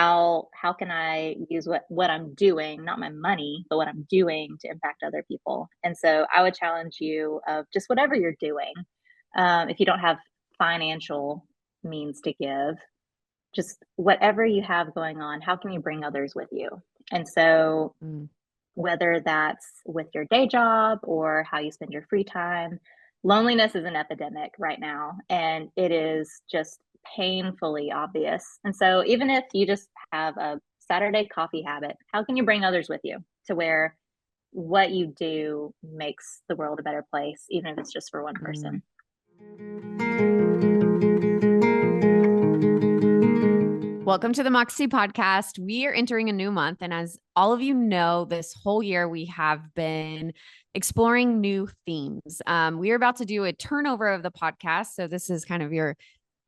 how can I use what I'm doing, not my money, but what I'm doing to impact other people? And so I would challenge you of just whatever you're doing. If you don't have financial means to give, just whatever you have going on, how can you bring others with you? And so Mm. whether that's with your day job or how you spend your free time, loneliness is an epidemic right now, and it is just painfully obvious. And so even if you just have a Saturday coffee habit, how can you bring others with you to where what you do makes the world a better place, even if it's just for one Mm. person? Welcome to the Moxie podcast. We are entering a new month. And as all of you know, this whole year we have been exploring new themes. We are about to do a turnover of the podcast. So this is kind of your,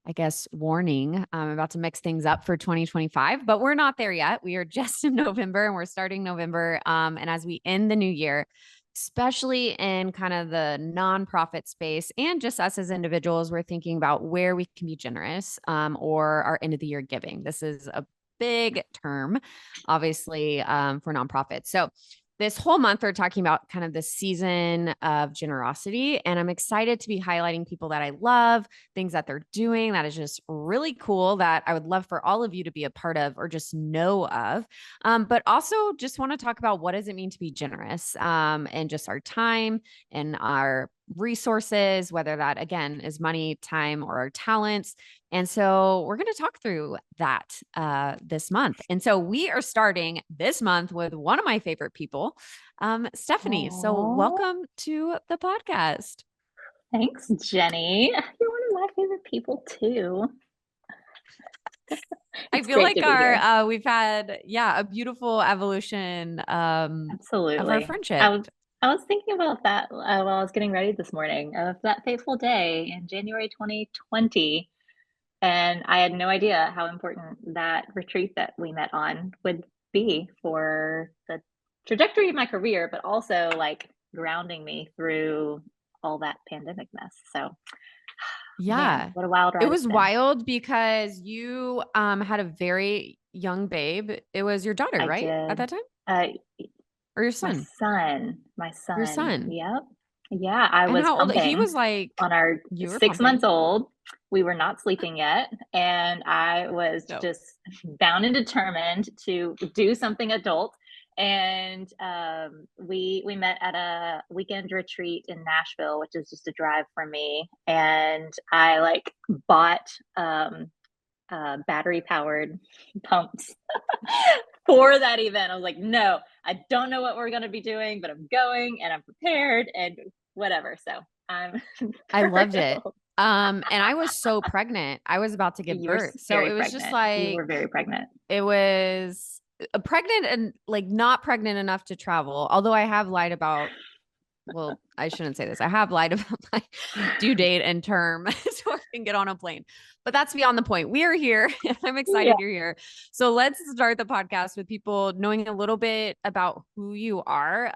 I guess, warning. I'm about to mix things up for 2025, but we're not there yet. We are just in November and we're starting November. And as we end the new year, especially in kind of the nonprofit space and just us as individuals, we're thinking about where we can be generous or our end of the year giving. This is a big term, obviously, for nonprofits. So this whole month, we're talking about kind of the season of generosity. And I'm excited to be highlighting people that I love, things that they're doing that is just really cool that I would love for all of you to be a part of or just know of. But also just want to talk about what does it mean to be generous and just our time and our resources, whether that again is money, time, or our talents. And so we're going to talk through that this month. And so we are starting this month with one of my favorite people, Stephanie. So Oh, welcome to the podcast. thanks, Jenny. You're one of my favorite people too. I It's feel great like to be our here. we've had a beautiful evolution of our Absolutely. friendship. I was thinking about that while I was getting ready this morning of that fateful day in January 2020, and I had no idea how important that retreat that we met on would be for the trajectory of my career, but also like grounding me through all that pandemic mess. So, man, Yeah. what a wild It ride it's was been. wild because you had a very young babe. It was your daughter, I right? At did. that time? Uh, Or your son? my Your son. son. Yep. Yeah, I And was how old? He pumping was like on our you were 6 months pumping. old. We were not sleeping yet, and I was No. just bound and determined to do something adult. And we met at a weekend retreat in Nashville, which is just a drive from me. And I like bought battery powered pumps for that event. I was like, no, I don't know what we're going to be doing, but I'm going and I'm prepared and whatever. So I'm I loved it. thrilled. And I was so pregnant. I was about to give You were birth. So very it was just pregnant. You like were very pregnant. it was pregnant and like not pregnant enough to travel. Although I have lied about, well, I shouldn't say this. I have lied about my due date and term so I can get on a plane. But that's beyond the point. We are here and I'm Yeah. excited you're here. So let's start the podcast with people knowing a little bit about who you are.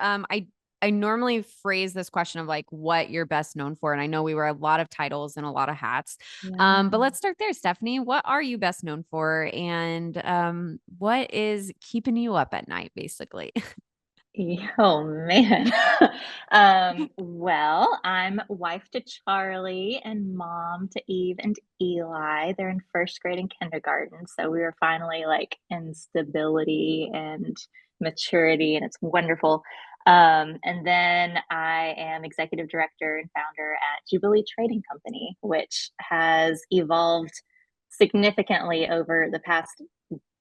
I normally phrase this question of like what you're best known for. And I know we wear a lot of titles and a lot of hats. Yeah. But let's start there, Stephanie. What are you best known for? And what is keeping you up at night, basically? Oh man. Well, I'm wife to Charlie and mom to Eve and Eli. They're in first grade and kindergarten. So we were finally like in stability and maturity, and it's wonderful. And then I am executive director and founder at Jubilee Trading Company, which has evolved significantly over the past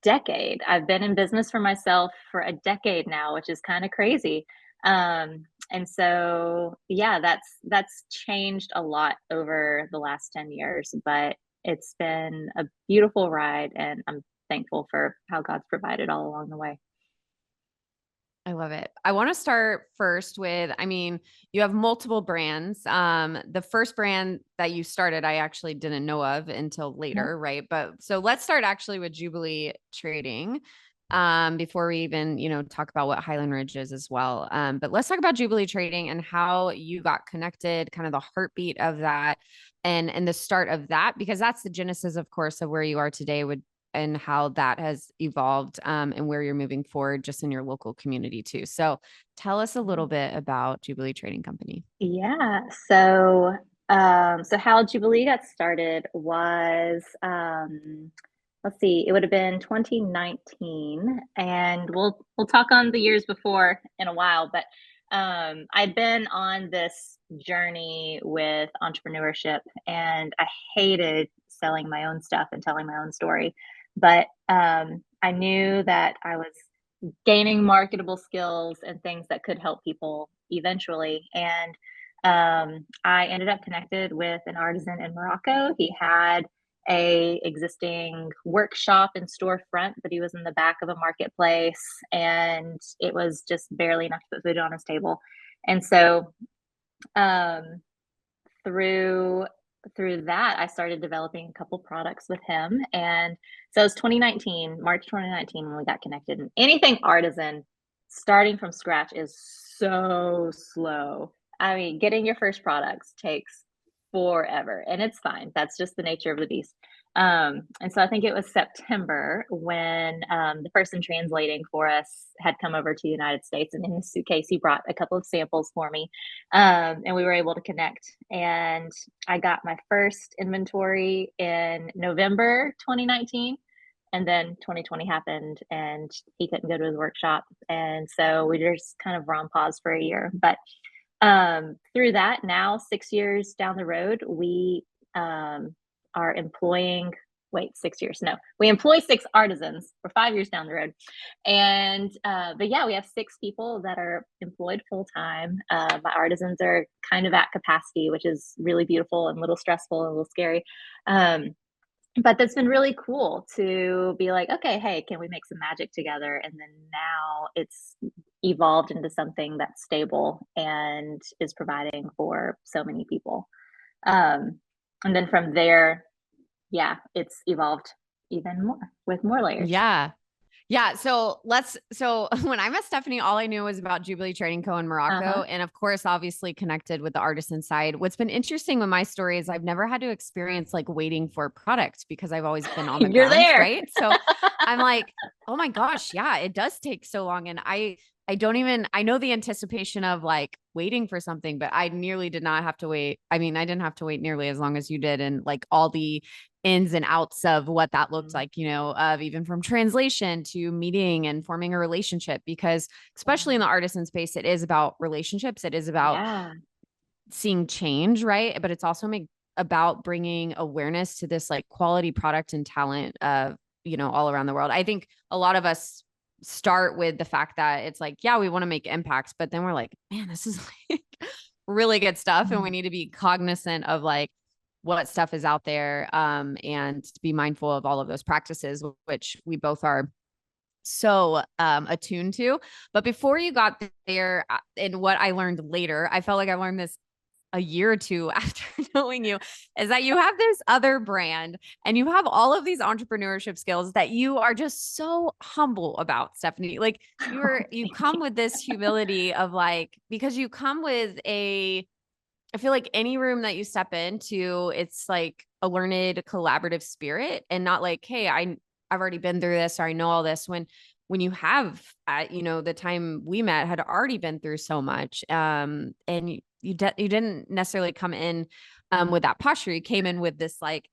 decade. I've been in business for myself for a decade now, which is kind of crazy. And so yeah, that's changed a lot over the last 10 years, but it's been a beautiful ride and I'm thankful for how God's provided all along the way. I love it. I want to start first with, I mean, you have multiple brands. The first brand that you started, I actually didn't know of until Yep. later, right? But so let's start actually with Jubilee Trading. Before we even, talk about what Highland Ridge is as well. But let's talk about Jubilee Trading and how you got connected, kind of the heartbeat of that and the start of that, because that's the genesis, of course, of where you are today with and how that has evolved, and where you're moving forward just in your local community too. So tell us a little bit about Jubilee Trading Company. Yeah. So how Jubilee got started was, let's see, it would have been 2019, and we'll talk on the years before in a while, but I'd been on this journey with entrepreneurship, and I hated selling my own stuff and telling my own story. But I knew that I was gaining marketable skills and things that could help people eventually. And I ended up connected with an artisan in Morocco. He had a existing workshop and storefront, but he was in the back of a marketplace, and it was just barely enough to put food on his table. And so um, through through that, I started developing a couple products with him. And so it was 2019, March 2019, when we got connected. And anything artisan, starting from scratch is so slow. I mean, getting your first products takes forever, and it's fine. That's just the nature of the beast. And so I think it was September when the person translating for us had come over to the United States, and in his suitcase, he brought a couple of samples for me. And we were able to connect. And I got my first inventory in November 2019. And then 2020 happened, and he couldn't go to his workshop. And so we just kind of were on pause for a year. But through that, now 6 years down the road, we are employing, wait, 6 years? No, we employ six artisans. We're 5 years down the road. And, but yeah, we have six people that are employed full time. My artisans are kind of at capacity, which is really beautiful and a little stressful and a little scary. But that's been really cool to be like, okay, hey, can we make some magic together? And then now it's evolved into something that's stable and is providing for so many people. And then from there, yeah, it's evolved even more with more layers. Yeah. Yeah. So when I met Stephanie, all I knew was about Jubilee Trading Co. in Morocco. Uh-huh. And of course, obviously connected with the artisan side. What's been interesting with my story is I've never had to experience like waiting for product because I've always been on the You're ground. there. Right. So I'm like, oh my gosh, yeah, it does take so long. And I don't even, I know the anticipation of like waiting for something, but I nearly did not have to wait. I mean, I didn't have to wait nearly as long as you did. And like all the ins and outs of what that looked like, of even from translation to meeting and forming a relationship, because especially in the artisan space, it is about relationships. It is about Yeah. seeing change, right? But it's also about bringing awareness to this like quality product and talent all around the world. I think a lot of us start with the fact that it's like, yeah, we want to make impacts, but then we're like, man, this is like really good stuff. And we need to be cognizant of like what stuff is out there, and be mindful of all of those practices, which we both are so attuned to. But before you got there, and what I learned later, I felt like I learned this a year or two after knowing you, is that you have this other brand and you have all of these entrepreneurship skills that you are just so humble about, Stephanie. Like Oh, you thank come you. with this humility of like, because you come with I feel like any room that you step into, it's like a learned collaborative spirit, and not like, hey, I've already been through this, or I know all this. When you have, the time we met had already been through so much, and you didn't necessarily come in with that posture. You came in with this like,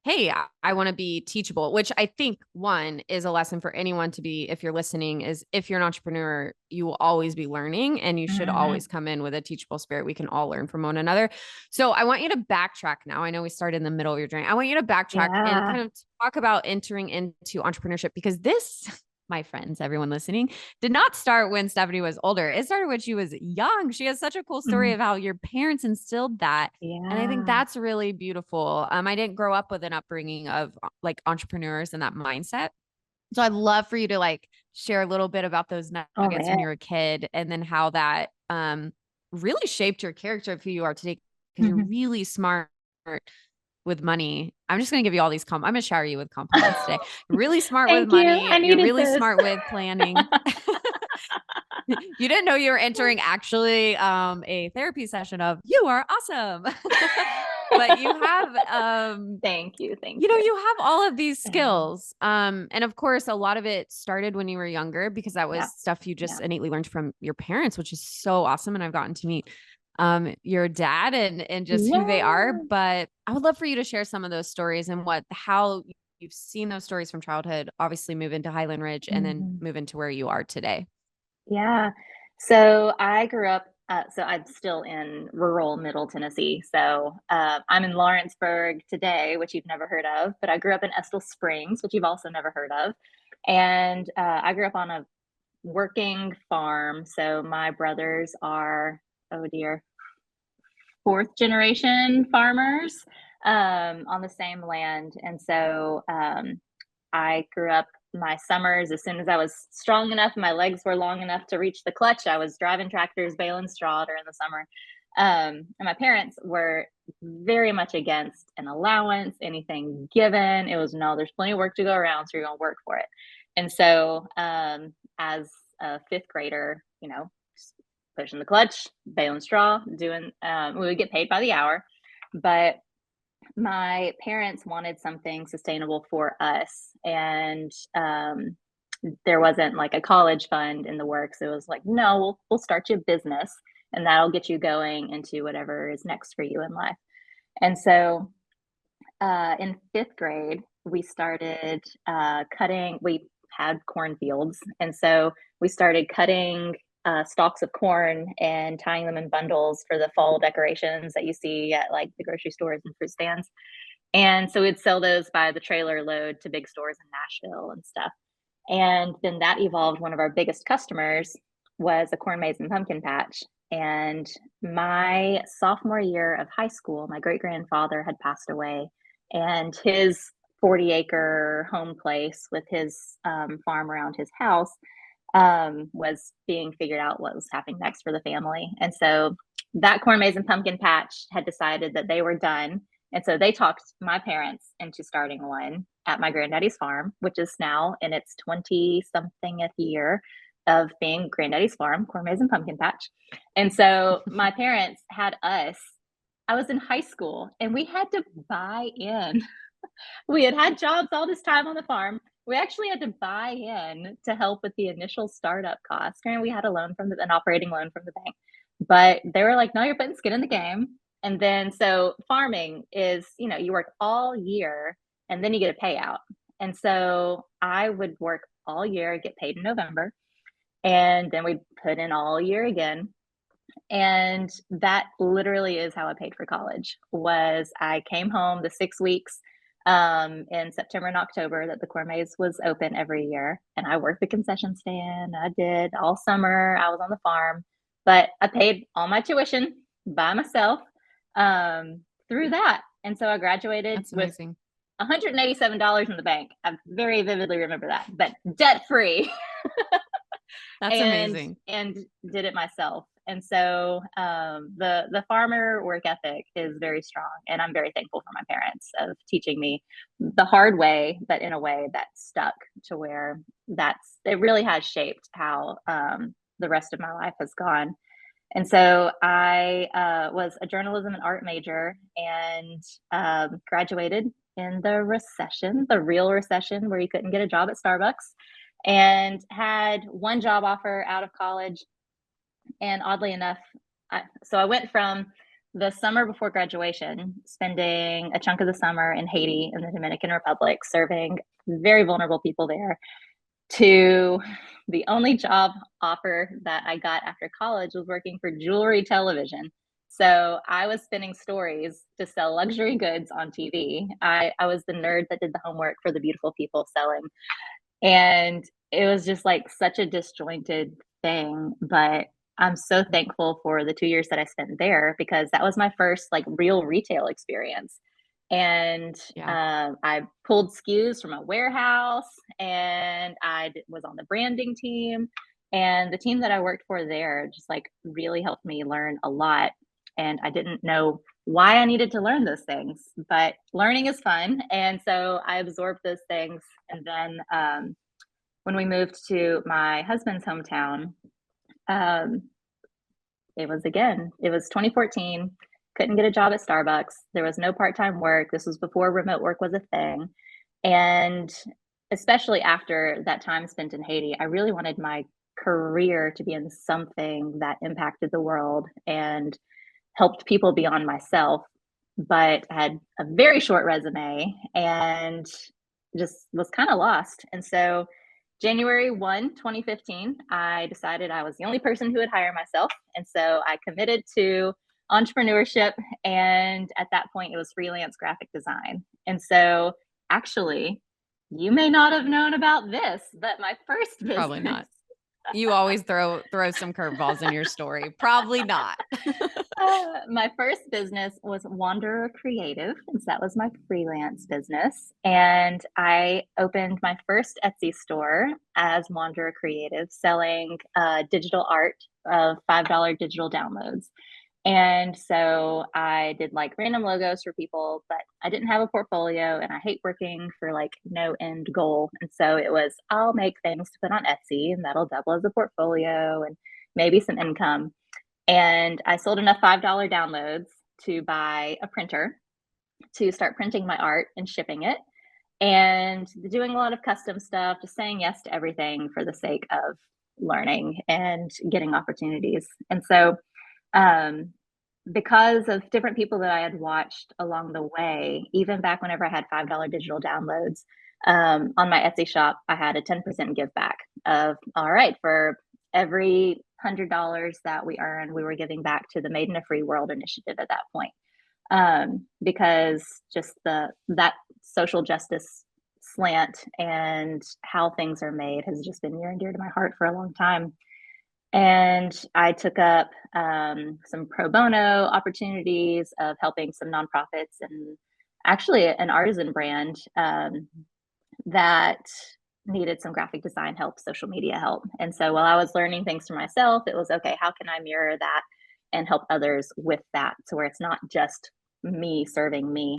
hey, I want to be teachable, which I think one is a lesson for anyone to be, if you're listening, is if you're an entrepreneur, you will always be learning, and you should Mhm. always come in with a teachable spirit. We can all learn from one another. So I want you to backtrack now. I know we started in the middle of your journey. I want you to backtrack and Yeah. kind of talk about entering into entrepreneurship, because this, my friends, everyone listening, did not start when Stephanie was older. It started when she was young. She has such a cool story Mhm. of how your parents instilled that, and I think Yeah. that's really beautiful. I didn't grow up with an upbringing of like entrepreneurs and that mindset. So I'd love for you to like share a little bit about those Oh, nuggets man. when you were a kid, and then how that really shaped your character of who you are today, because you're really smart with money. I'm just going to give you all these I'm going to shower you with compliments today. You're really smart with Thank you. I money. You're needed really this. smart with planning. You didn't know you were entering actually a therapy session of you are awesome. but you have, Thank you. Thank you know, you. you have all of these skills. And of course, a lot of it started when you were younger because that was Yeah. stuff you just Yeah. innately learned from your parents, which is so awesome. And I've gotten to meet your dad and just who they are. Yeah. But I would love for you to share some of those stories and how you've seen those stories from childhood, obviously move into Highland Ridge and then Mhm. move into where you are today. Yeah. So I grew up, so I'm still in rural Middle Tennessee. So I'm in Lawrenceburg today, which you've never heard of, but I grew up in Estill Springs, which you've also never heard of. And I grew up on a working farm. So my brothers are, oh dear, fourth generation farmers on the same land. And so I grew up my summers as soon as I was strong enough, my legs were long enough to reach the clutch. I was driving tractors, baling straw during the summer. And my parents were very much against an allowance, anything given. It was no, there's plenty of work to go around, so you're going to work for it. And so, as a fifth grader, pushing the clutch, baling straw, doing, we would get paid by the hour. But my parents wanted something sustainable for us. And there wasn't like a college fund in the works. It was like, no, we'll start you a business and that'll get you going into whatever is next for you in life. And so in fifth grade, we started cutting, we had cornfields. And so we started cutting stalks of corn and tying them in bundles for the fall decorations that you see at like the grocery stores and fruit stands. And so we'd sell those by the trailer load to big stores in Nashville and stuff. And then that evolved. One of our biggest customers was a corn maze and pumpkin patch. And my sophomore year of high school, my great grandfather had passed away, and his 40-acre home place with his farm around his house was being figured out what was happening next for the family. And so that corn maze and pumpkin patch had decided that they were done. And so they talked my parents into starting one at my granddaddy's farm, which is now in its 20 somethingth year of being granddaddy's farm, corn maze and pumpkin patch. And so my parents had us, I was in high school and we had to buy in. We had jobs all this time on the farm. We actually had to buy in to help with the initial startup costs. And we had a loan from an operating loan from the bank, but they were like, no, you're putting skin in the game. And then, so farming is, you work all year and then you get a payout. And so I would work all year, get paid in November, and then we'd put in all year again. And that literally is how I paid for college. Was I came home the 6 weeks in September and October that the corn maze was open every year, and I worked the concession stand. I did all summer. I was on the farm, but I paid all my tuition by myself through that. And so I graduated That's with amazing. $187 in the bank. I very vividly remember that, but debt free. That's and amazing. and did it myself. And so the farmer work ethic is very strong, and I'm very thankful for my parents of teaching me the hard way, but in a way that stuck to where it really has shaped how the rest of my life has gone. And so I was a journalism and art major, and graduated in the recession, the real recession where you couldn't get a job at Starbucks, and had one job offer out of college. And oddly enough, so I went from the summer before graduation, spending a chunk of the summer in Haiti in the Dominican Republic, serving very vulnerable people there, to the only job offer that I got after college was working for Jewelry Television. So I was spinning stories to sell luxury goods on TV. I was the nerd that did the homework for the beautiful people selling. And it was just like such a disjointed thing. But I'm so thankful for the 2 years that I spent there, because that was my first like real retail experience. And Yeah. I pulled SKUs from a warehouse, and was on the branding team. And the team that I worked for there just like really helped me learn a lot. And I didn't know why I needed to learn those things, but learning is fun. And so I absorbed those things. And then when we moved to my husband's hometown, um, it was 2014. couldn't get a job at Starbucks. There was no part-time work. This was before remote work was a thing. And especially after that time spent in Haiti, I really wanted my career to be in something that impacted the world and helped people beyond myself, but I had a very short resume and just was kind of lost. And so January 1, 2015, I decided I was the only person who would hire myself. And so I committed to entrepreneurship. And at that point, it was freelance graphic design. And so actually, you may not have known about this, but my first Probably business. not. You always throw some curveballs in your story. Probably not. My first business was Wanderer Creative, and so that was my freelance business. And I opened my first Etsy store as Wanderer Creative, selling digital art of $5 digital downloads. And so I did like random logos for people, but I didn't have a portfolio and I hate working for like no end goal. And so it was, I'll make things to put on Etsy and that'll double as a portfolio and maybe some income. And I sold enough $5 downloads to buy a printer to start printing my art and shipping it and doing a lot of custom stuff, just saying yes to everything for the sake of learning and getting opportunities. And so, because of different people that I had watched along the way, even back whenever I had $5 digital downloads, on my Etsy shop, I had a 10% give back of, all right, for every $100 that we earned, we were giving back to the Made in a Free World initiative at that point. Because just that social justice slant and how things are made has just been near and dear to my heart for a long time. And I took up some pro bono opportunities of helping some nonprofits and actually an artisan brand that needed some graphic design help, social media help. And so while I was learning things for myself, it was okay, how can I mirror that and help others with that to where it's not just me serving me.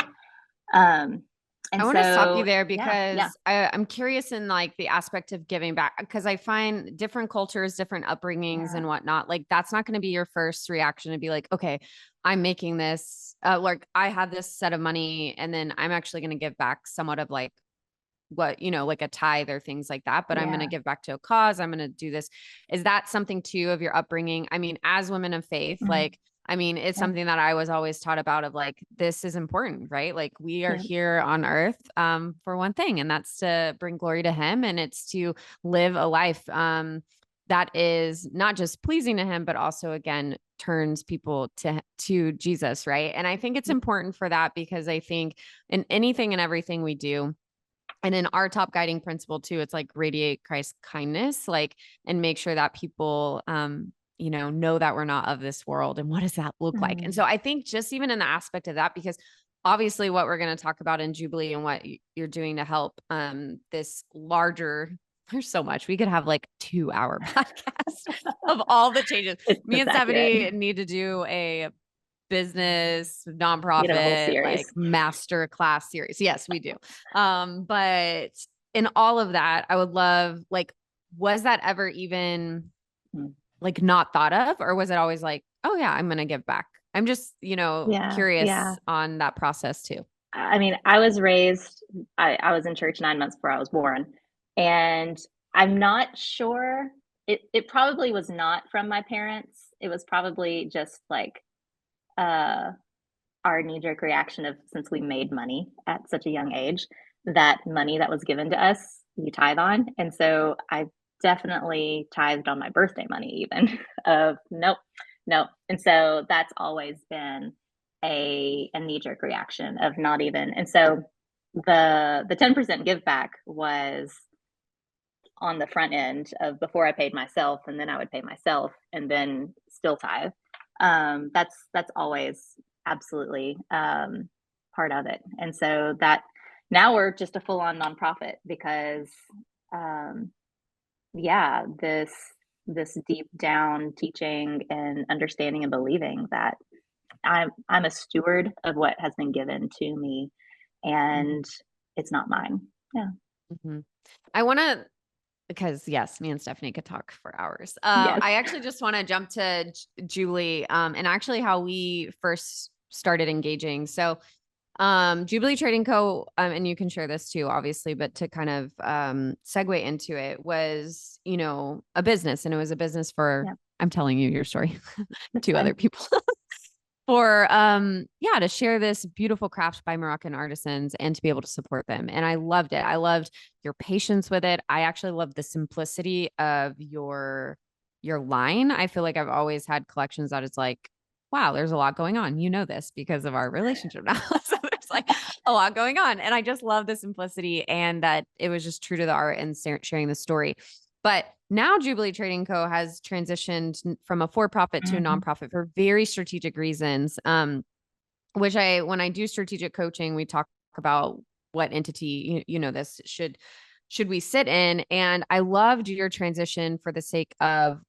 And I want to stop you so, there yeah. because I'm curious in like the aspect of giving back because I find different cultures, different upbringings Yeah. and whatnot. Like that's not going to be your first reaction to be like, okay, I'm making this, like I have this set of money and then I'm actually going to give back somewhat of like what, like a tithe or things like that, but I'm going to Yeah. give back to a cause. I'm going to do this. Is that something too of your upbringing? I mean, as women of faith, Mhm. like, I mean, it's Yeah. something that I was always taught about of like, this is important, right? Like we are Yeah. here on earth for one thing, and that's to bring glory to him. And it's to live a life that is not just pleasing to him, but also again, turns people to Jesus. Right. And I think it's important for that because I think in anything and everything we do, and in our top guiding principle too, it's like radiate Christ's kindness, like, and make sure that people, know that we're not of this world. And what does that look like? And so Mhm. I think just even in the aspect of that, because obviously what we're going to talk about in Jubilee and what you're doing to help this larger, there's so much. We could have like 2-hour podcast of all the changes. Me It's and accurate. Stephanie need to do a business, You have a whole nonprofit, like series. master class series. Yes, we do. But in all of that, I would love like, was that ever even Mm. like not thought of, or was it always like, oh yeah, I'm gonna give back? I'm just, Yeah. Yeah. curious on that process too. I mean, I was raised, I was in church 9 months before I was born. And I'm not sure, it probably was not from my parents. It was probably just like uh, our knee jerk reaction of since we made money at such a young age, that money that was given to us, you tithe on. And so I definitely tithed on my birthday money, even of nope, nope. And so that's always been a knee jerk reaction of not even. And so the 10% give back was on the front end of before I paid myself, and then I would pay myself, and then still tithe. That's always absolutely part of it, and so that now we're just a full on nonprofit because, um, yeah, this deep down teaching and understanding and believing that I'm a steward of what has been given to me, and it's not mine. Yeah. Mm-hmm. I want to because yes, me and Stephanie could talk for hours. Yes. I actually just want to jump to Julie, and actually how we first started engaging. So Jubilee Trading Co., and you can share this too, obviously, but to kind of segue into it was, a business, and it was a business for, Yeah, I'm telling you your story that's to other fine. people for, yeah, to share this beautiful craft by Moroccan artisans and to be able to support them. And I loved it. I loved your patience with it. I actually loved the simplicity of your line. I feel like I've always had collections that it's like, wow, there's a lot going on. You know this because of our relationship now. So there's like a lot going on. And I just love the simplicity and that it was just true to the art and sharing the story. But now Jubilee Trading Co. has transitioned from a for-profit to a Mhm. nonprofit for very strategic reasons. Which when I do strategic coaching, we talk about what entity, this should we sit in. And I loved your transition for the sake of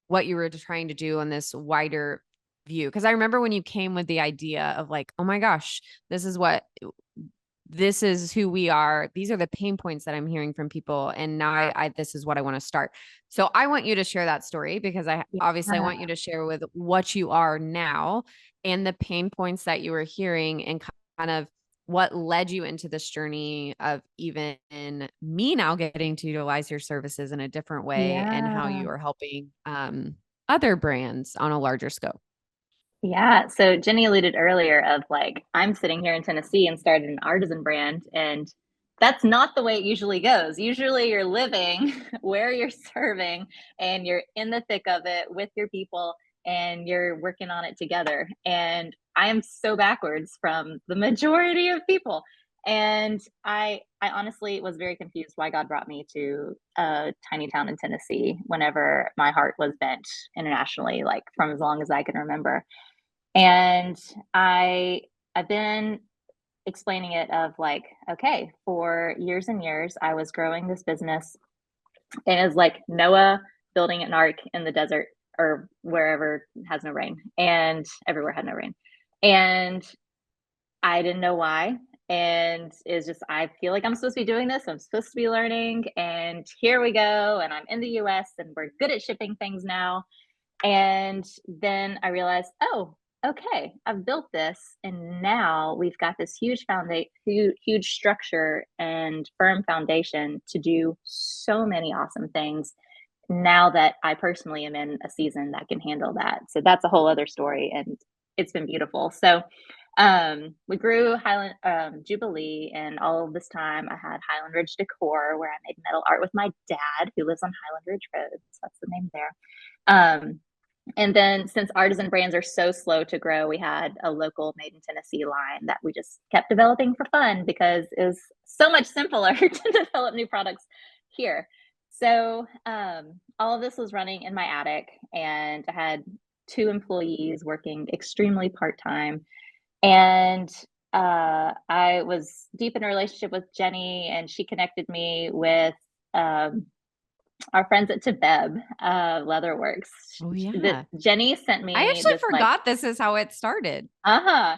what you were trying to do on this wider view. Cause I remember when you came with the idea of like, oh my gosh, this is who we are. These are the pain points that I'm hearing from people. And now this is what I want to start. So I want you to share that story because I want you Yeah. to share with what you are now and the pain points that you were hearing and kind of what led you into this journey of even me now getting to utilize your services in a different way and how Yeah. you are helping other brands on a larger scope. Yeah. So Jenny alluded earlier of like, I'm sitting here in Tennessee and started an artisan brand, and that's not the way it usually goes. Usually you're living where you're serving and you're in the thick of it with your people and you're working on it together. And I am so backwards from the majority of people. And I honestly was very confused why God brought me to a tiny town in Tennessee whenever my heart was bent internationally, like from as long as I can remember. And I've been explaining it of like, okay, for years and years, I was growing this business, and it's like Noah building an ark in the desert or wherever has no rain, and everywhere had no rain. And I didn't know why. And it's just, I feel like I'm supposed to be doing this. I'm supposed to be learning. And here we go. And I'm in the US and we're good at shipping things now. And then I realized, oh, okay, I've built this, and now we've got this huge foundation, huge structure and firm foundation to do so many awesome things. Now that I personally am in a season that can handle that, so that's a whole other story, and it's been beautiful. So we grew Highland Jubilee, and all of this time I had Highland Ridge Decor, where I made metal art with my dad, who lives on Highland Ridge Road. So that's the name there. Um, and then since artisan brands are so slow to grow, we had a local made in Tennessee line that we just kept developing for fun because it was so much simpler to develop new products here. So all of this was running in my attic, and I had two employees working extremely part time. And I was deep in a relationship with Jenny, and she connected me with um, our friends at Tabeb Leatherworks. Oh yeah. Jenny sent I me actually this like, forgot this is how it started. uh-huh.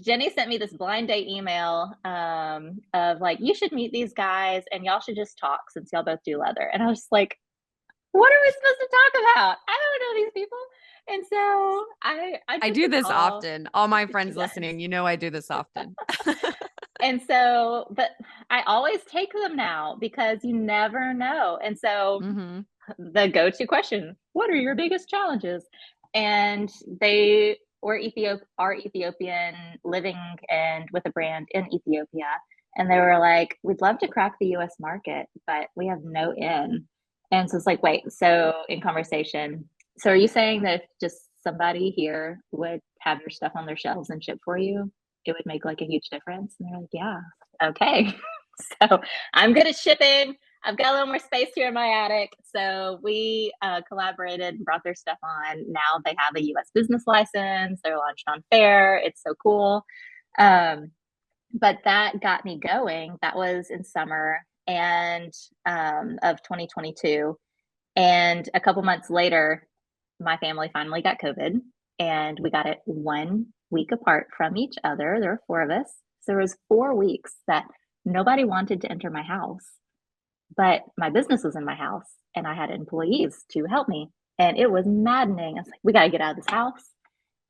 Jenny sent me this blind date email of like, you should meet these guys and y'all should just talk since y'all both do leather. And I was like, what are we supposed to talk about? I don't know these people. And so I I took do the this call. often. All my She friends does. listening, I do this often. And so, but I always take them now because you never know. And so Mhm. the go-to question, what are your biggest challenges? And they are Ethiopian, living and with a brand in Ethiopia, and they were like, we'd love to crack the US market, but we have no in. And so it's like, wait, so in conversation, so are you saying that if just somebody here would have your stuff on their shelves and ship for you, it would make like a huge difference? And they're like, yeah, okay. So I'm good at shipping. I've got a little more space here in my attic. So we collaborated and brought their stuff on. Now they have a US business license. They're launched on Fair. It's so cool. Um, but that got me going. That was in summer and of 2022. And a couple months later, my family finally got COVID, and we got it 1 week apart from each other. There were four of us. So there was 4 weeks that nobody wanted to enter my house, but my business was in my house and I had employees to help me. And it was maddening. I was like, we got to get out of this house.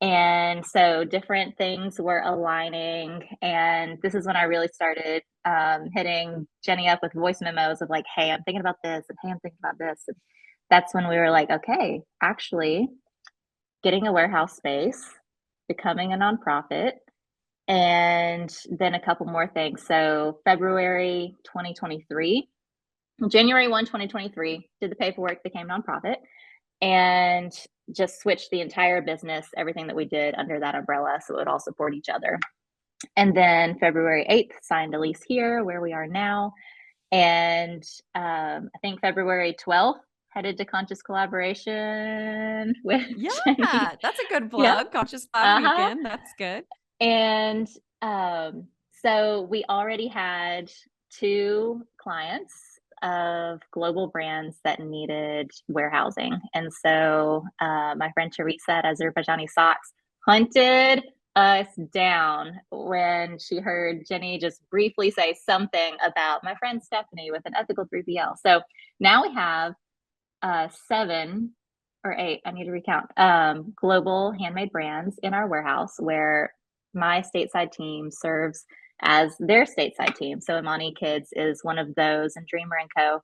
And so different things were aligning. And this is when I really started hitting Jenny up with voice memos of like, hey, I'm thinking about this, and hey, I'm thinking about this. And that's when we were like, okay, actually, getting a warehouse space, becoming a nonprofit, and then a couple more things. So February 2023, January 1, 2023, did the paperwork, became nonprofit, and just switched the entire business, everything that we did under that umbrella so it would all support each other. And then February 8th, signed a lease here where we are now. And I think February 12th, headed to Conscious Collaboration with Yeah, Jenny. that's a good Yeah. plug. Conscious Lab Uh-huh. Weekend. That's good. And so we already had two clients of global brands that needed warehousing. And so my friend Teresa at Azerbaijani Socks hunted us down when she heard Jenny just briefly say something about my friend Stephanie with an ethical 3PL. So now we have 7 or 8, I need to recount, global handmade brands in our warehouse where my stateside team serves as their stateside team. So Imani Kids is one of those, and Dreamer and Co.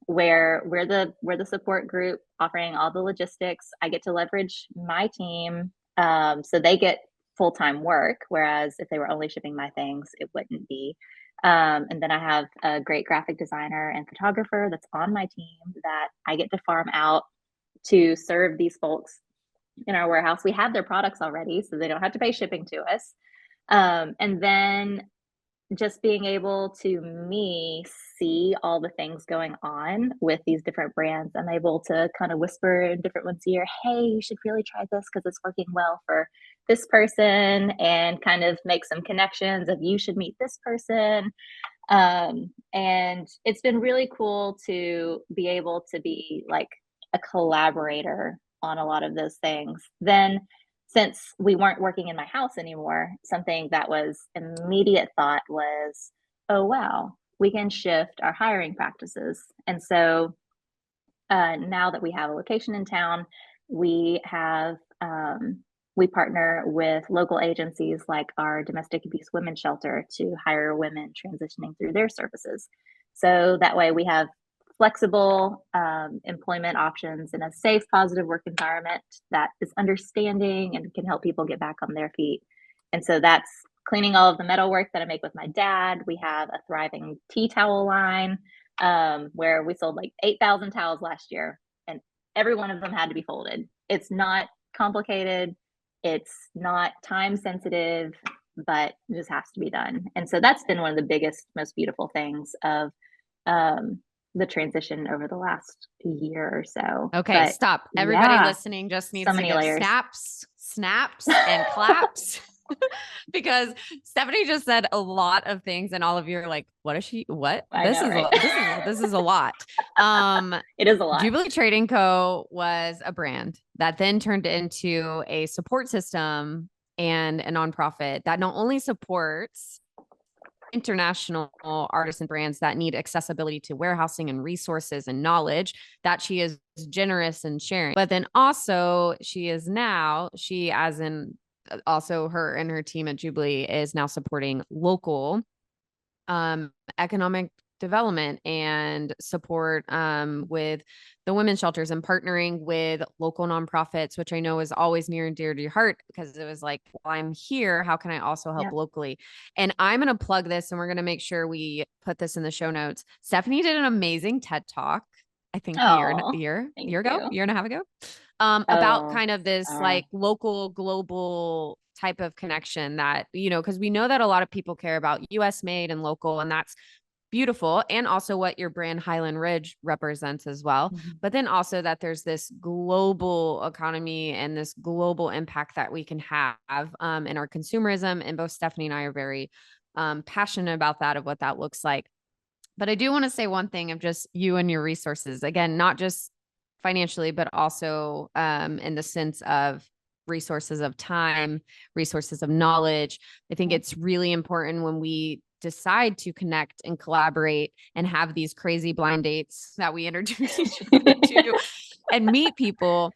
Where we're the support group offering all the logistics. I get to leverage my team, so they get full-time work, whereas if they were only shipping my things, it wouldn't be. And then I have a great graphic designer and photographer that's on my team that I get to farm out to serve these folks in our warehouse. We have their products already, so they don't have to pay shipping to us. And then just being able to see all the things going on with these different brands. I'm able to kind of whisper in different ones' ear, hey, you should really try this because it's working well for this person, and kind of make some connections of you should meet this person. And it's been really cool to be able to be like a collaborator on a lot of those things. Then, since we weren't working in my house anymore, something that was immediate thought was, oh, wow, we can shift our hiring practices. And so now that we have a location in town, we have we partner with local agencies like our domestic abuse women's shelter to hire women transitioning through their services. So that way we have flexible employment options in a safe, positive work environment that is understanding and can help people get back on their feet. And so that's cleaning all of the metal work that I make with my dad. We have a thriving tea towel line where we sold like 8,000 towels last year, and every one of them had to be folded. It's not complicated, it's not time sensitive, but it just has to be done. And so that's been one of the biggest, most beautiful things of the transition over the last year or so. Okay, But stop. Everybody yeah, listening just so needs to many give layers. snaps, and claps. Because Stephanie just said a lot of things, and all of you are like, what is she? What? I know, right? This is a lot. It is a lot. Jubilee Trading Co. was a brand that then turned into a support system and a nonprofit that not only supports international artists and brands that need accessibility to warehousing and resources and knowledge, that she is generous in sharing. But then also she as in also her and her team at Jubilee is now supporting local economic development and support with the women's shelters and partnering with local nonprofits, which I know is always near and dear to your heart, because it was like, well, I'm here, how can I also help locally? And I'm going to plug this, and we're going to make sure we put this in the show notes. Stephanie did an amazing TED Talk, I think a year and a half ago, about kind of this like local, global type of connection that, because we know that a lot of people care about US made and local, and that's beautiful. And also what your brand Highland Ridge represents as well. Mm-hmm. But then also that there's this global economy and this global impact that we can have in our consumerism. And both Stephanie and I are very passionate about that, of what that looks like. But I do want to say one thing of just you and your resources, again, not just financially, but also in the sense of resources of time, resources of knowledge. I think it's really important when we decide to connect and collaborate and have these crazy blind dates that we introduce each other to and meet people,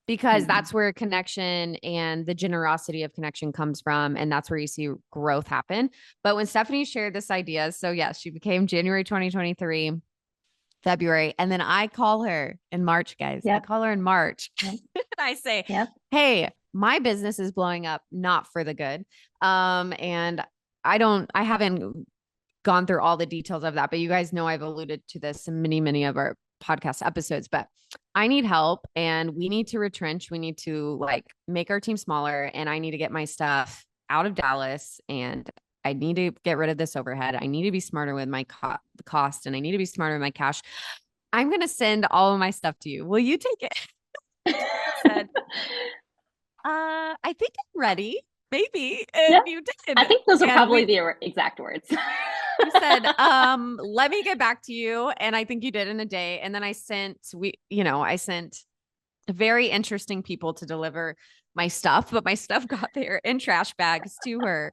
because Mhm. that's where connection and the generosity of connection comes from. And that's where you see growth happen. But when Stephanie shared this idea, so yes, she became January 2023, February. And then I call her in March, guys. I Yep. call her in March. Yep. And I say, Yep. hey, my business is blowing up, not for the good. And I haven't gone through all the details of that, but you guys know I've alluded to this in many, many of our podcast episodes, but I need help and we need to retrench. We need to like make our team smaller and I need to get my stuff out of Dallas and I need to get rid of this overhead. I need to be smarter with my cost and I need to be smarter with my cash. I'm going to send all of my stuff to you. Will you take it? Said, I think I'm ready. Maybe. And Yeah. you I did. think those are And probably the exact words. you said, let me get back to you. And I think you did in a day. And then I sent very interesting people to deliver my stuff, but my stuff got there in trash bags to her.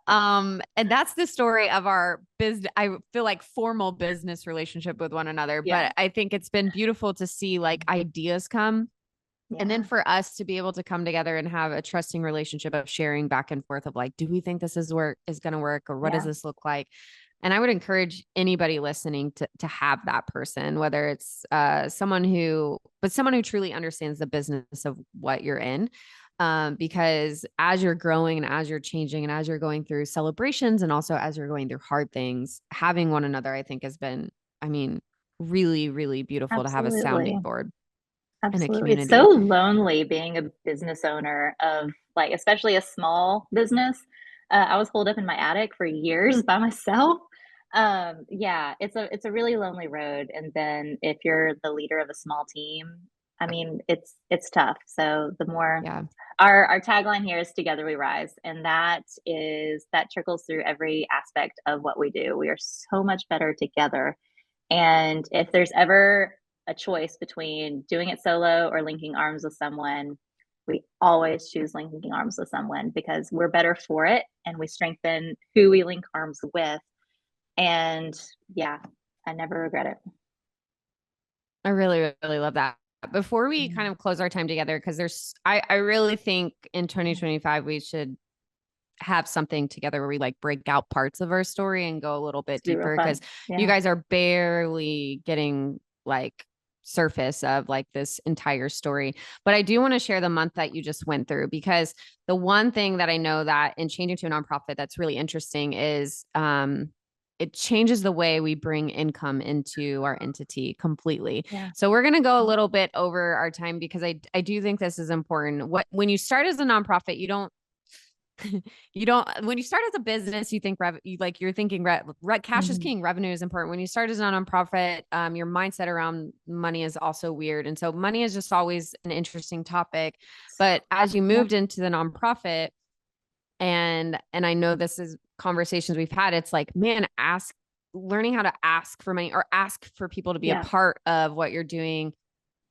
And that's the story of our business. I feel like formal business relationship with one another, Yeah. but I think it's been beautiful to see like ideas come and then Yeah. for us to be able to come together and have a trusting relationship of sharing back and forth of like, do we think this is going to work or what does Yeah. this look like? And I would encourage anybody listening to have that person, whether it's someone who truly understands the business of what you're in. Because as you're growing and as you're changing and as you're going through celebrations and also as you're going through hard things, having one another, I think has been, I mean, really, really beautiful to have a sounding Absolutely. board and a Absolutely. It's so community. lonely being a business owner of like, especially a small business. I was holed up in my attic for years by myself. Yeah, it's a really lonely road. And then if you're the leader of a small team, I mean, it's tough. So the more Yeah. our tagline here is together we rise. And that trickles through every aspect of what we do. We are so much better together. And if there's ever a choice between doing it solo or linking arms with someone, we always choose linking arms with someone because we're better for it and we strengthen who we link arms with. And yeah, I never regret it. I really, really love that. Before we kind Mm, of close our time together, because I really think in yeah, 2025, we should have something together where we like break out parts of our story and go a little bit it's be real deeper because fun. you Yeah. guys are barely getting like surface of like this entire story. But I do want to share the month that you just went through because the one thing that I know that in changing to a nonprofit that's really interesting is it changes the way we bring income into our entity completely. Yeah. So we're going to go a Yeah. little bit over our time because I do think this is important. When you start as a nonprofit, you don't when you start as a business you think you're thinking cash is Mhm. king, revenue is important. When you start as a nonprofit, your mindset around money is also weird, and so money is just always an interesting topic. But as you Yep. moved into the nonprofit, and I know this is conversations we've had, it's like, man, learning how to ask for money or ask for people to be a Yeah. part of what you're doing.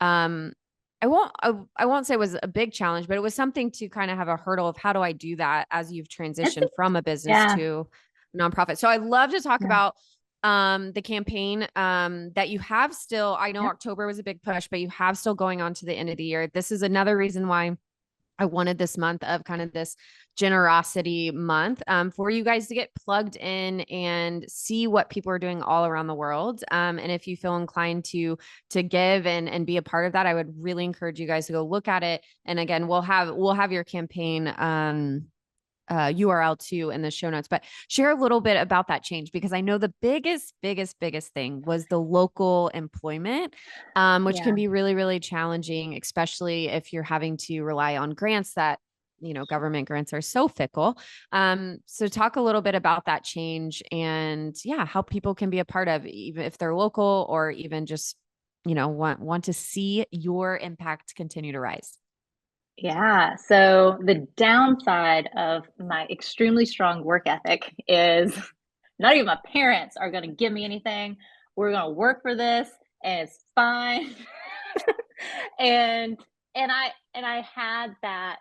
um I won't say it was a big challenge, but it was something to kind of have a hurdle of how do I do that as you've It's transitioned from a business yeah. to nonprofit. So I'd love to talk Yeah. about the campaign that you have still. I know Yep. October was a big push, but you have still going on to the end of the year. This is another reason why I wanted this month of kind of this generosity month, for you guys to get plugged in and see what people are doing all around the world. And if you feel inclined to give and be a part of that, I would really encourage you guys to go look at it. And again, we'll have your campaign URL too in the show notes, but share a little bit about that change because I know the biggest thing was the local employment, which Yeah. can be really, really challenging, especially if you're having to rely on grants that, government grants are so fickle. So talk a little bit about that change and yeah, how people can be a part of, even if they're local or even just, want to see your impact continue to rise. Yeah. So the downside of my extremely strong work ethic is not even my parents are going to give me anything. We're going to work for this and it's fine. and I have that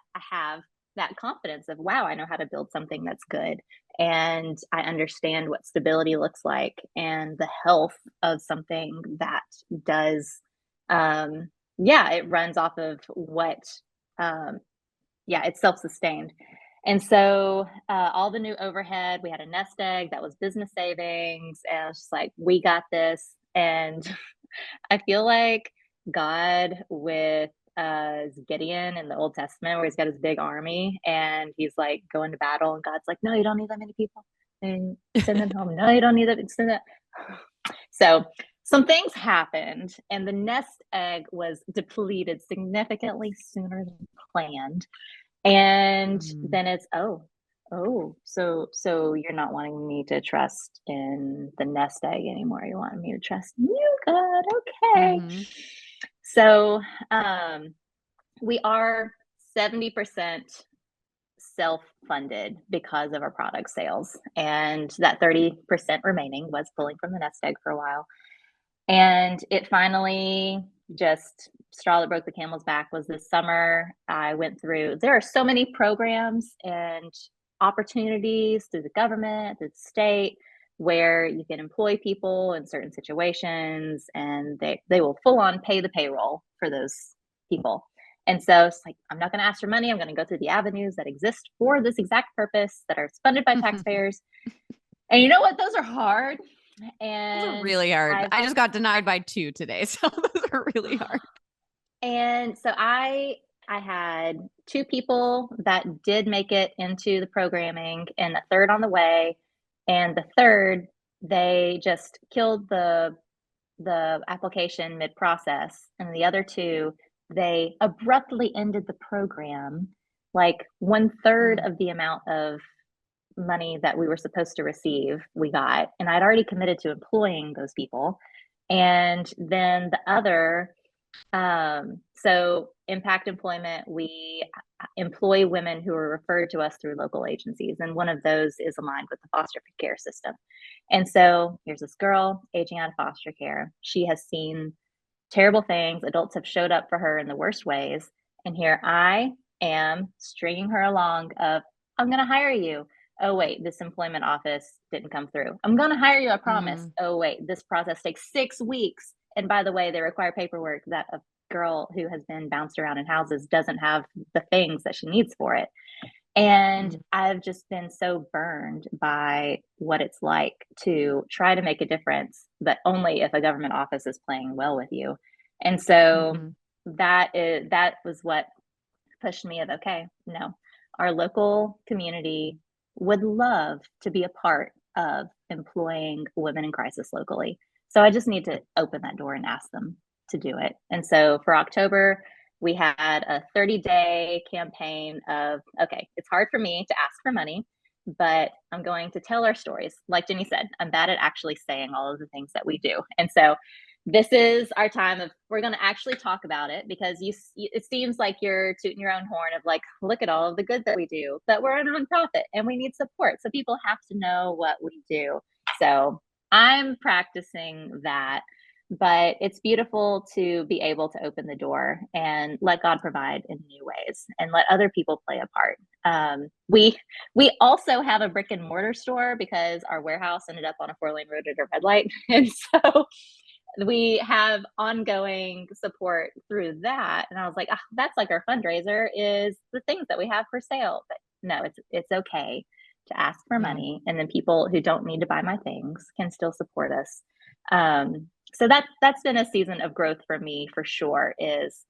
confidence of wow, I know how to build something that's good and I understand what stability looks like and the health of something that does um yeah, it runs off of what, um, yeah, it's self-sustained. And so all the new overhead, we had a nest egg that was business savings, and I was just like, we got this. And I feel like God with Gideon in the Old Testament, where he's got his big army and he's like going to battle, and God's like, no, you don't need that many people, and send them home. No, you don't need that. Send that. So some things happened, and the nest egg was depleted significantly sooner than planned. And Mm. then it's, so you're not wanting me to trust in the nest egg anymore. You want me to trust you, God. Okay. Mhm. So um we are 70% self-funded because of our product sales. And that 30% remaining was pulling from the nest egg for a while. And it finally just straw that broke the camel's back was this summer. I went through, there are so many programs and opportunities through the government, through the state, where you can employ people in certain situations, and they will full on pay the payroll for those people. And so it's like, I'm not going to ask for money. I'm going to go through the avenues that exist for this exact purpose that are funded by taxpayers. And you know what? Those are hard. Those are And really hard. I've I just got denied by 2 today, so those are really hard. And so I had two people that did make it into the programming, and a third on the way. And the third, they just killed the application mid-process. And the other two, they abruptly ended the program, like one third Mm. of the amount of money that we were supposed to receive, we got. And I'd already committed to employing those people. And then the other, so impact employment, we employ women who are referred to us through local agencies, and one of those is aligned with the foster care system. And so here's this girl aging out of foster care. She has seen terrible things. Adults have showed up for her in the worst ways, and here I am stringing her along of, I'm going to hire you. Oh wait, this employment office didn't come through. I'm going to hire you, I promise. Mm. Oh wait, this process takes 6 weeks. And by the way, they require paperwork that a girl who has been bounced around in houses doesn't have the things that she needs for it. And Mm. I've just been so burned by what it's like to try to make a difference, but only if a government office is playing well with you. And so Mhm. that was what pushed me of, okay, no, our local community would love to be a part of employing women in crisis locally. So I just need to open that door and ask them to do it. And so for October, we had a 30-day campaign of, okay, it's hard for me to ask for money, but I'm going to tell our stories. Like Jenny said, I'm bad at actually saying all of the things that we do. And so this is our time of, we're going to actually talk about it, because it seems like you're tooting your own horn of like, look at all of the good that we do, but we're a nonprofit and we need support, so people have to know what we do. So I'm practicing that, but it's beautiful to be able to open the door and let God provide in new ways and let other people play a part. We also have a brick and mortar store because our warehouse ended up on a 4-lane road at a red light, and so we have ongoing support through that. And I was like, oh, that's like our fundraiser, is the things that we have for sale. But no, it's okay to ask for Yeah. money, and then people who don't need to buy my things can still support us. So that's been a season of growth for me for sure. Is,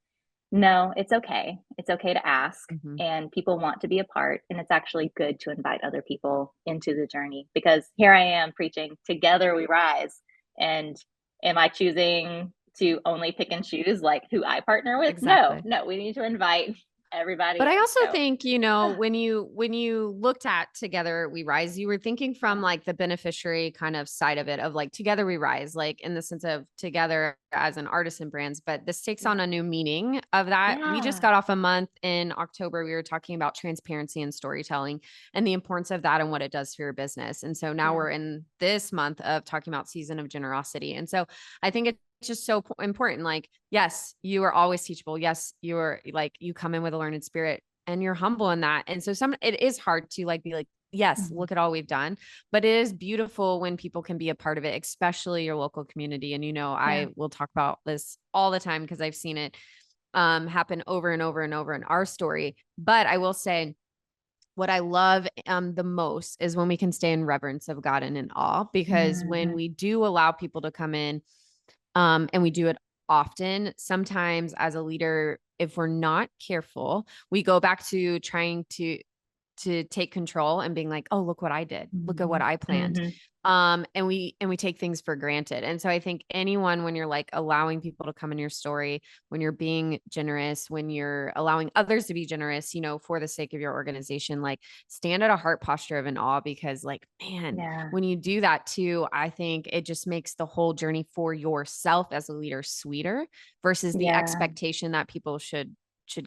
no, it's okay. It's okay to ask, Mhm. and people want to be a part. And it's actually good to invite other people into the journey, because here I am preaching, together we rise. And am I choosing to only pick and choose like who I partner with? No, Exactly. no, we need to invite everybody But I in. also So, think, when you looked at Together We Rise, you were thinking from like the beneficiary kind of side of it, of like Together We Rise, like in the sense of together as an artisan brands, but this takes on a new meaning of that. We just yeah, got off a month in October. We were talking about transparency and storytelling and the importance of that and what it does for your business. And so now yeah, we're in this month of talking about season of generosity. And so I think it's just so important. Like, yes, you are always teachable. Yes, you're like, you come in with a learned spirit and you're humble in that. And so it is hard to like, be like, yes, mhm, look at all we've done, but it is beautiful when people can be a part of it, especially your local community. And, yeah, I will talk about this all the time because I've seen it happen over and over and over in our story. But I will say, what I love the most is when we can stay in reverence of God and in awe, because when Mhm. we do allow people to come in, and we do it often, sometimes as a leader, if we're not careful, we go back to trying to take control and being like, oh, look what I did. Look at what Mhm. I planned. Mhm. And we take things for granted. And so I think anyone, when you're like allowing people to come in your story, when you're being generous, when you're allowing others to be generous, for the sake of your organization, like stand at a heart posture of an awe, because like, man, Yeah. when you do that too, I think it just makes the whole journey for yourself as a leader sweeter versus the Yeah. expectation that people should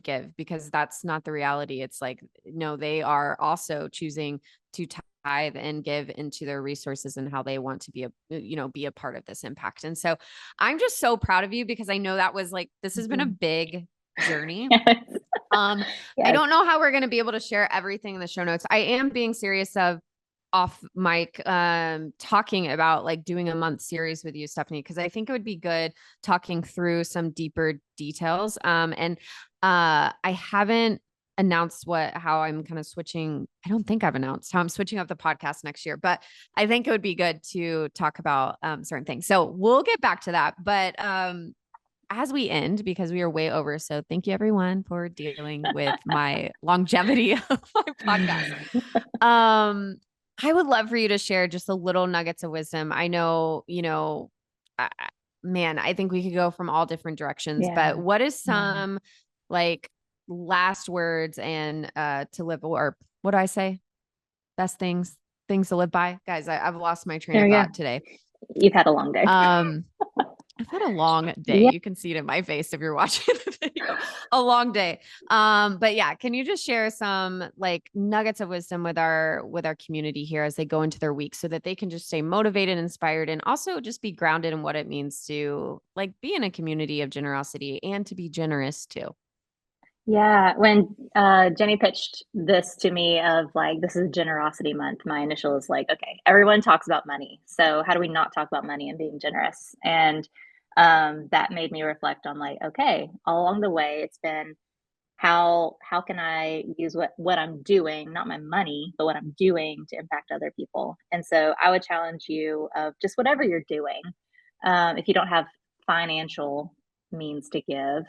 give, because that's not the reality. It's like, no, they are also choosing to tithe and give into their resources and how they want to be a part of this impact. And so I'm just so proud of you, because I know that was like, this has been a Mhm. big journey. Yes. Um, I Yes. don't know how we're going to be able to share everything in the show notes. I am being serious of off mic, talking about like doing a month series with you, Stephanie, because I think it would be good talking through some deeper details. And I haven't announced how I'm kind of switching. I don't think I've announced how I'm switching up the podcast next year, but I think it would be good to talk about certain things. So we'll get back to that. But as we end, because we are way over. So thank you everyone for dealing with my longevity of my podcast. Um, I would love for you to share just a little nuggets of wisdom. I know, man, I think we could go from all different directions, but Yeah. what is Yeah. some like last words and to live, or what do I say? Best things to live by? Guys, I've lost my train There of we go. thought today. You've had a long day. Um, I've had a long day. Yeah. You can see it in my face if you're watching the video. A long day. But yeah, can you just share some like nuggets of wisdom with our community here as they go into their week, so that they can just stay motivated, inspired, and also just be grounded in what it means to like be in a community of generosity and to be generous too. Yeah, when Jenny pitched this to me of like, this is generosity month, my initial is like, okay, everyone talks about money. So how do we not talk about money and being generous? And that made me reflect on like, okay, all along the way, it's been how can I use what I'm doing, not my money, but what I'm doing to impact other people. And so I would challenge you of just whatever you're doing. If you don't have financial means to give,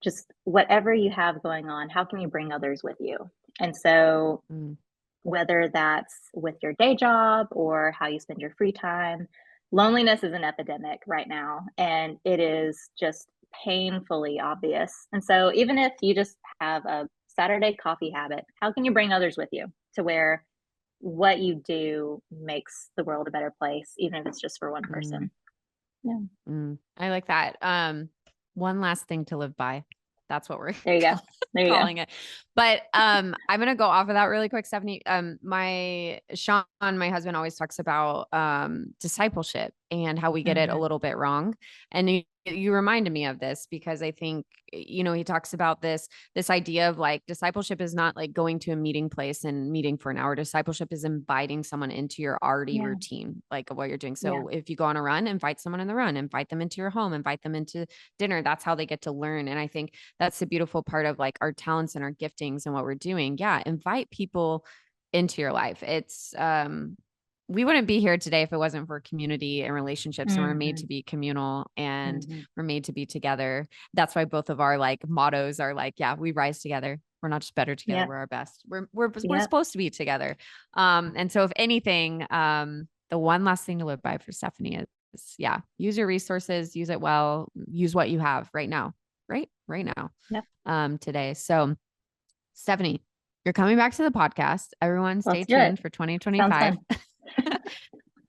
just whatever you have going on, how can you bring others with you? And so, Mm, whether that's with your day job or how you spend your free time, loneliness is an epidemic right now, and it is just painfully obvious. And so, even if you just have a Saturday coffee habit, how can you bring others with you to where what you do makes the world a better place, even if it's just for one mm, person? Yeah, I like that. One last thing to live by. That's what we're there you go. There you go. calling it. But I'm gonna go off of that really quick, Stephanie. My Sean, my husband, always talks about discipleship and how we get it a Mhm. little bit wrong. And you reminded me of this, because I think, he talks about this idea of like discipleship is not like going to a meeting place and meeting for an hour. Discipleship is inviting someone into your already Yeah, routine, like of what you're doing. yeah. So if you go on a run, invite someone in the run, invite them into your home, invite them into dinner. That's how they get to learn. And I think that's the beautiful part of like our talents and our giftings and what we're doing. Yeah, invite people into your life. It's we wouldn't be here today if it wasn't for community and relationships, and we're made to Mhm. be communal, and Mhm. we're made to be together. That's why both of our like mottos are like, yeah, we rise together. We're not just better together, Yep. we're our best. We're Yep. supposed to be together. And so if anything, the one last thing to live by for Stephanie is, yeah, use your resources, use it well, use what you have right now, right now, Yep. today. So Stephanie, you're coming back to the podcast. Everyone stay Let's do it. tuned for Sounds 2025. fun.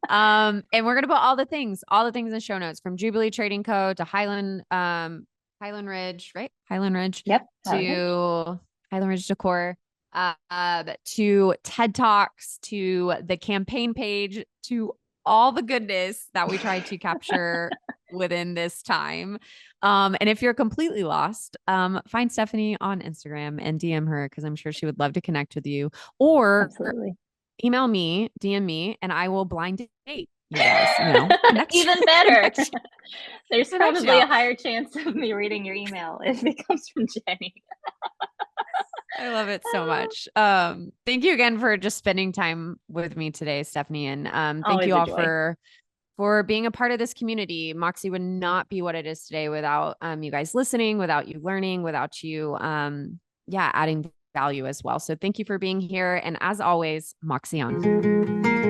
And we're gonna put all the things in the show notes, from Jubilee Trading Co. to Highland Ridge, right? Highland Ridge Yep. Highland Ridge. to Highland Ridge Decor, to TED Talks, to the campaign page, to all the goodness that we tried to capture within this time. And if you're completely lost, find Stephanie on Instagram and DM her, because I'm sure she would love to connect with you. Or Absolutely. email me, DM me, and I will blind date. you guys, connection. Even better. Connection There's in a probably a nutshell. higher chance of me reading your email if it comes from Jenny. I love it so much. Thank you again for just spending time with me today, Stephanie. And thank Always you a all joy. for being a part of this community. Moxie would not be what it is today without you guys listening, without you learning, without you adding value as well. So thank you for being here. And as always, Moxie on.